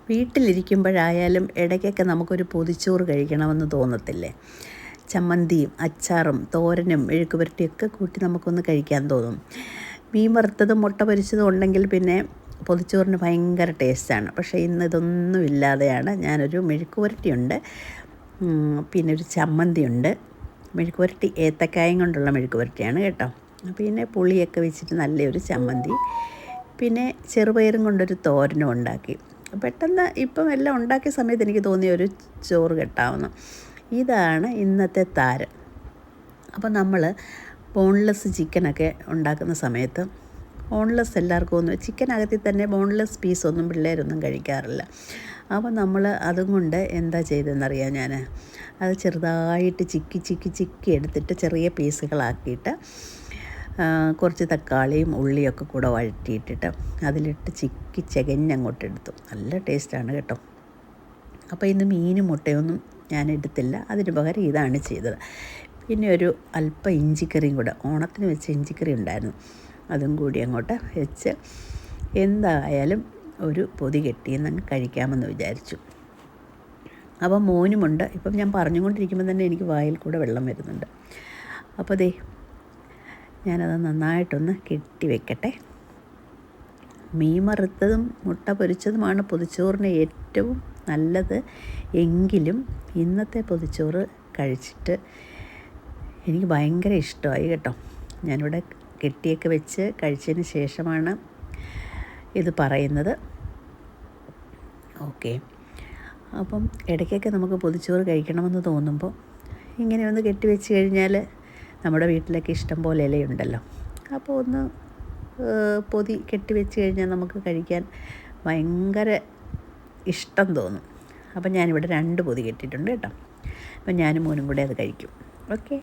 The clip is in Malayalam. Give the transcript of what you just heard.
വീട്ടിലിരിക്കുമ്പോഴായാലും ഇടയ്ക്കൊക്കെ നമുക്കൊരു പൊതിച്ചോറ് കഴിക്കണമെന്ന് തോന്നത്തില്ലേ? ചമ്മന്തിയും അച്ചാറും തോരനും മെഴുക്ക് പുരട്ടിയൊക്കെ കൂട്ടി നമുക്കൊന്ന് കഴിക്കാൻ തോന്നും. മീൻ വറുത്തതും മുട്ട പൊരിച്ചതും ഉണ്ടെങ്കിൽ പിന്നെ പൊതിച്ചോറിന് ഭയങ്കര ടേസ്റ്റാണ്. പക്ഷേ ഇന്ന് ഇതൊന്നും ഇല്ലാതെയാണ്. ഞാനൊരു മെഴുക്ക് പുരട്ടിയുണ്ട്, പിന്നെ ഒരു ചമ്മന്തിയുണ്ട്. മെഴുക്ക് പുരട്ടി ഏത്തക്കായും കൊണ്ടുള്ള മെഴുക്ക് പുരട്ടിയാണ് കേട്ടോ. പിന്നെ പുളിയൊക്കെ വെച്ചിട്ട് നല്ലൊരു ചമ്മന്തി, പിന്നെ ചെറുപയറും കൊണ്ടൊരു തോരനും ഉണ്ടാക്കി. പെട്ടെന്ന് ഇപ്പം എല്ലാം ഉണ്ടാക്കിയ സമയത്ത് എനിക്ക് തോന്നിയ ഒരു ചോറ് കെട്ടാവുന്നു. ഇതാണ് ഇന്നത്തെ താരം. അപ്പോൾ നമ്മൾ ബോൺലെസ് ചിക്കനൊക്കെ ഉണ്ടാക്കുന്ന സമയത്ത്, ബോൺലെസ് എല്ലാവർക്കും ഒന്നും, ചിക്കനകത്തിൽ തന്നെ ബോൺലെസ് പീസൊന്നും പിള്ളേരൊന്നും കഴിക്കാറില്ല. അപ്പോൾ നമ്മൾ അതും കൊണ്ട് എന്താ ചെയ്തതെന്നറിയാം, ഞാൻ അത് ചെറുതായിട്ട് ചിക്കി എടുത്തിട്ട് ചെറിയ പീസുകളാക്കിയിട്ട് കുറച്ച് തക്കാളിയും ഉള്ളിയൊക്കെ കൂടെ വഴറ്റിയിട്ടിട്ട് അതിലിട്ട് ചെകഞ്ഞങ്ങോട്ട് എടുത്തു. നല്ല ടേസ്റ്റാണ് കേട്ടോ. അപ്പോൾ ഇന്ന് മീനും മുട്ടയൊന്നും ഞാൻ എടുത്തില്ല, അതിന് പകരം ഇതാണ് ചെയ്തത്. പിന്നെ ഒരു അല്പം ഇഞ്ചിക്കറിയും കൂടെ, ഓണത്തിന് വെച്ച ഇഞ്ചിക്കറി ഉണ്ടായിരുന്നു, അതും കൂടി അങ്ങോട്ട് വെച്ച് എന്തായാലും ഒരു പൊതി കെട്ടിയെന്നങ്ങ് കഴിക്കാമെന്ന് വിചാരിച്ചു. അപ്പം മോനുമുണ്ട്. ഇപ്പം ഞാൻ പറഞ്ഞുകൊണ്ടിരിക്കുമ്പോൾ തന്നെ എനിക്ക് വായിൽ കൂടെ വെള്ളം വരുന്നുണ്ട്. അപ്പോൾ ദേ ഞാനത് നന്നായിട്ടൊന്ന് കെട്ടി വെക്കട്ടെ. മീൻ വറുത്തതും മുട്ട പൊരിച്ചതുമാണ് പൊതിച്ചോറിന് ഏറ്റവും നല്ലത്. എങ്കിലും ഇന്നത്തെ പൊതിച്ചോറ് കഴിച്ചിട്ട് എനിക്ക് ഭയങ്കര ഇഷ്ടമായി കേട്ടോ. ഞാനിവിടെ കെട്ടിയൊക്കെ വെച്ച് കഴിച്ചതിന് ശേഷമാണ് ഇത് പറയുന്നത്. ഓക്കെ, അപ്പം ഇടയ്ക്കൊക്കെ നമുക്ക് പൊതിച്ചോറ് കഴിക്കണമെന്ന് തോന്നുമ്പോൾ ഇങ്ങനെ ഒന്ന് കെട്ടി വെച്ച് കഴിഞ്ഞാൽ നമ്മുടെ വീട്ടിലൊക്കെ ഇഷ്ടം പോലെ ഇലയുണ്ടല്ലോ. അപ്പോൾ ഒന്ന് പൊതി കെട്ടി വെച്ച് കഴിഞ്ഞാൽ നമുക്ക് കഴിക്കാൻ ഭയങ്കര ഇഷ്ടം തോന്നും. അപ്പം ഞാനിവിടെ 2 പൊതി കെട്ടിയിട്ടുണ്ട് കേട്ടോ. അപ്പം ഞാനും മോനും കൂടെ അത് കഴിക്കും. ഓക്കെ.